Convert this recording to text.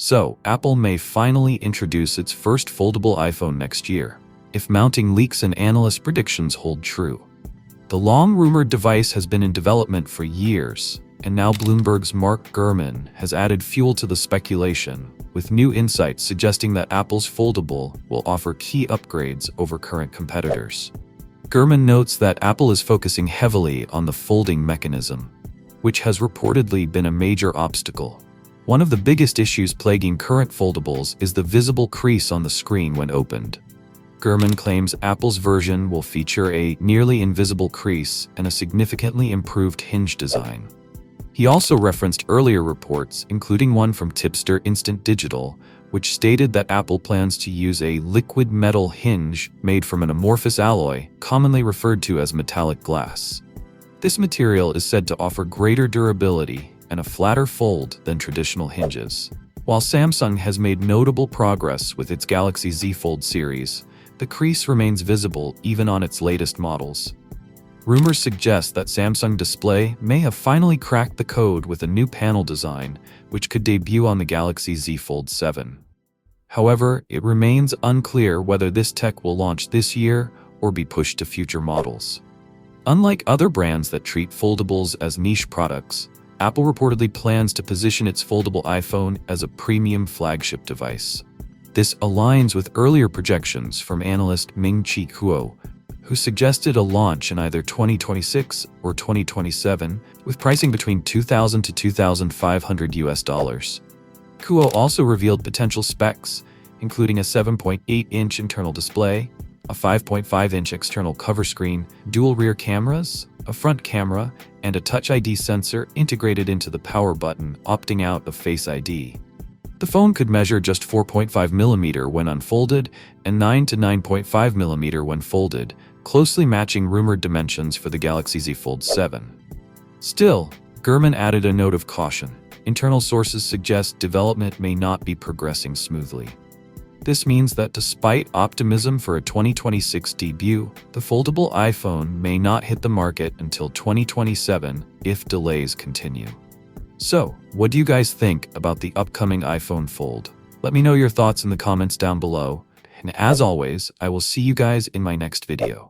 So, Apple may finally introduce its first foldable iPhone next year, if mounting leaks and analyst predictions hold true. The long-rumored device has been in development for years, and now Bloomberg's Mark Gurman has added fuel to the speculation, with new insights suggesting that Apple's Foldable will offer key upgrades over current competitors. Gurman notes that Apple is focusing heavily on the folding mechanism, which has reportedly been a major obstacle. One of the biggest issues plaguing current foldables is the visible crease on the screen when opened. Gurman claims Apple's version will feature a nearly invisible crease and a significantly improved hinge design. He also referenced earlier reports, including one from tipster Instant Digital, which stated that Apple plans to use a liquid metal hinge made from an amorphous alloy, commonly referred to as metallic glass. This material is said to offer greater durability and a flatter fold than traditional hinges. While Samsung has made notable progress with its Galaxy Z Fold series, the crease remains visible even on its latest models. Rumors suggest that Samsung Display may have finally cracked the code with a new panel design, which could debut on the Galaxy Z Fold 7. However, it remains unclear whether this tech will launch this year or be pushed to future models. Unlike other brands that treat foldables as niche products, Apple reportedly plans to position its foldable iPhone as a premium flagship device. This aligns with earlier projections from analyst Ming-Chi Kuo, who suggested a launch in either 2026 or 2027, with pricing between $2,000 to $2,500 US. Kuo also revealed potential specs, including a 7.8-inch internal display, a 5.5-inch external cover screen, dual rear cameras, a front camera, and a Touch ID sensor integrated into the power button, opting out of Face ID. The phone could measure just 4.5mm when unfolded and 9 to 9.5mm when folded, closely matching rumored dimensions for the Galaxy Z Fold 7. Still, Gurman added a note of caution. Internal sources suggest development may not be progressing smoothly. This means that despite optimism for a 2026 debut, the foldable iPhone may not hit the market until 2027 if delays continue. So, what do you guys think about the upcoming iPhone Fold? Let me know your thoughts in the comments down below, and as always, I will see you guys in my next video.